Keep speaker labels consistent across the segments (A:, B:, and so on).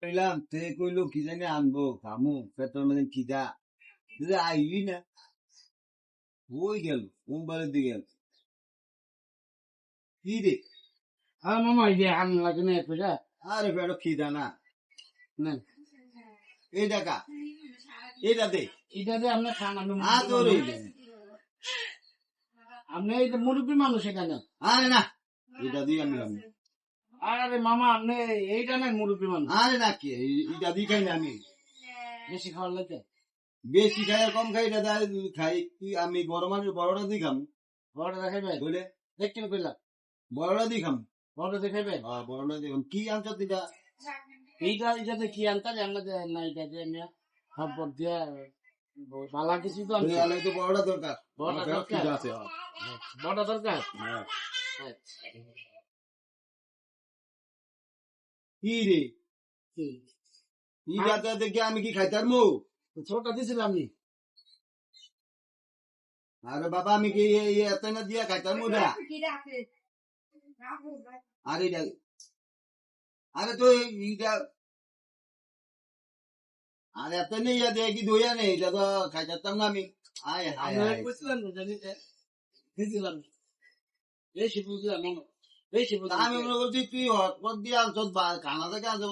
A: কইলাম তে কইলো কি জানি আনবো খামু পেট্রোল মানে খিদা যদি আইলি না ওই গেল মুম্বাইয়ের দিকে গেল কি রে
B: মামা এই যে আন লাগে না পয়সা
A: আরে পেটো খিদা না
B: নেন
A: এই টাকা এইটা দে
B: এটা দিয়ে আপনি খান আমি
A: তোর
B: আপনি এই যে মুরব্বী মানুষ এখানে
A: আরে না এটা দিয়ে আমি খাবো
B: আরে মামা আপনি এইটা নেন মুরব্বী মানুষ
A: আরে না কি এটা দিয়ে খাই না আমি
B: বেশি খাওয়ার লাগে
A: বেশি খাই আর কম খাই এটা খাই কি আমি বড় মানুষ বড়টা দিয়ে খাম
B: বড় দেখাইবে
A: বলে
B: দেখছেন কইলাম
A: বড়টা দিয়ে খাম
B: বড় দেখাইবে
A: বড়টা দিয়ে খাম কি আনছ দিটা
B: এইটা এটাতে কি আনতা জানলা যে না এটা যে আমি খবর দিয়ে বালা কিছু তো আনছি
A: তাহলে তো বড়টা দরকার
B: বড়টা
A: আমার
B: দরকার?
A: খিদা আছে
B: বড় দরকার
A: হ্যাঁ।
B: আচ্ছা।
A: কি রে
B: কি?
A: ই যাতে দেখে আমি কি খাইতার মু
B: ছোটটা দিছিলাম নি
A: আরে বাবা আমি কি এত না দিয়া খাইতার মু না আরে আরে তো এইটা আরে এত নেই ইয়া দিয়ে কি দইয়া নেই এটা তো খাইতাম না আমি আয় হায় হায়
B: বুঝলাম জানিতে দিছিলাম বেশি বুঝলাম বেশি বুঝলাম
A: আমি মনে করছি তুই হটপট দিয়ে আনছ কানা থেকে আনছ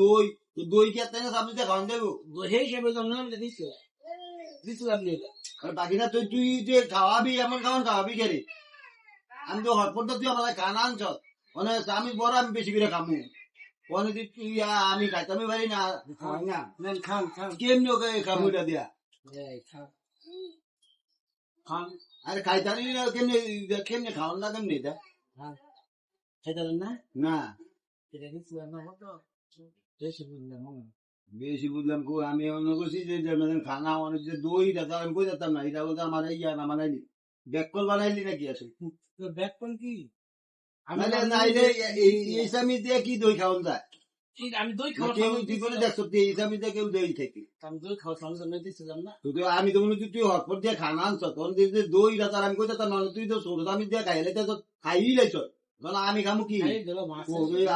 A: দই তো দই কি এত না সামনে খাওয়ান দেবো
B: সেই হিসেবে জন্ম দিছিলাম নি
A: আর বাকি না তুই তুই যে খাওয়াবি এমন খাওয়ান খাওয়াবি খেলে আমি তো হটপট তুই আমার কানা আনছ মানে আমি বড় আমি বেশি করে খামু কোনে তুই আমি খাইতামই পারি না খাওয়াই না
B: নেন খান খান
A: কেমনি ওকে খামু এটা দিয়া
B: এই খান খান
A: আরে খাইতারি না কেমনি কেমনি খাওয়ান না কেমনি এটা
B: খান খাইতালেন না
A: না
B: এটা দিছিলাম না হতো বেশি বুঝলাম
A: বেশি বুঝলাম কো আমি মনে করছি যে খানা অনেক যে দই দাদা আমি কই যেতাম না এটা বলতে আমার ইয়া না বানাইলি ব্যাককল বানাইলি নাকি আসলে
B: তো ব্যাক কোন কি
A: নাইলে এই সামি দিয়ে কি দই খাওয়ান যায়
B: আমি দই খাওয়া
A: কেউ জীবনে দেখছো এই সামি দিয়ে কেউ দই থেকে
B: আমি দই খাওয়া জন্য দিছিলাম না
A: তুই আমি তো মনে হচ্ছে তুই হটপট দিয়ে খানা আনছ তখন যে দই দাদা আমি কই যেতাম না তুই তো ছোট দামি দিয়ে খাইলে তো খাইই লাইছ তখন আমি খামু কি
B: এই দিলো মাছ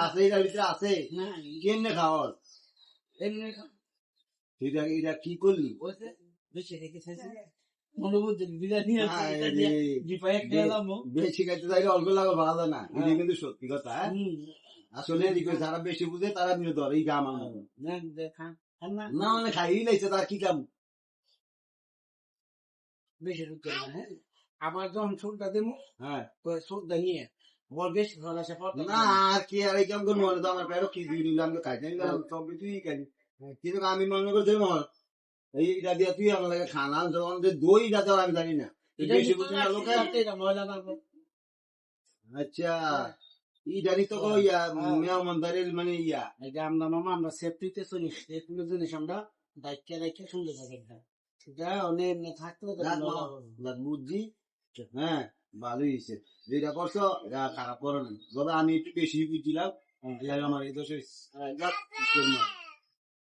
A: আছে এটার ভিতরে আছে
B: না
A: কেমনে খাওয়ার
B: এমনি
A: এটা কি করলি
B: ওইতে বেশি রেখে খাইছি মনোবুদ্ধি বিরিয়ানি আছে জিপায়ে খেলাম
A: বেশি খাইতে চাইলে অল্প লাগা ভালো না এটা কিন্তু সত্যি কথা হ্যাঁ আসলে যারা বেশি বুঝে তারা নিয়ে ধরে এই গাম না মানে খাইই লাইছে তার কি কাম
B: বেশি ঢুকতে না হ্যাঁ আবার যখন সুরটা দেবো
A: হ্যাঁ
B: সুরটা নিয়ে বল বেশি খাওয়া সে
A: না আর কি আর এই কাম করবো তো আমার পেরো কি দিয়ে নিলাম তো খাইতে নিলাম তবে তুই খাই কিন্তু আমি মনে করছি মর এইটা দিয়ে তুই আমার লাগে খানা যখন যে দই যাতে আমি জানি না বেশি বুঝি না লোকে
B: ময়লা লাগবে
A: আচ্ছা ই জানি তো ইয়া মেহমানদারের মানে ইয়া
B: এটা আমরা মামা আমরা সেফটিতে চলি এগুলো জিনিস আমরা দায়িত্বে দায়িত্বে শুনতে থাকি এটা অনেক থাকতে
A: বুঝছি হ্যাঁ ভালোই হয়েছে যেটা করছো এটা খারাপ করো না তবে আমি একটু বেশি বুঝছিলাম আমার এই দোষের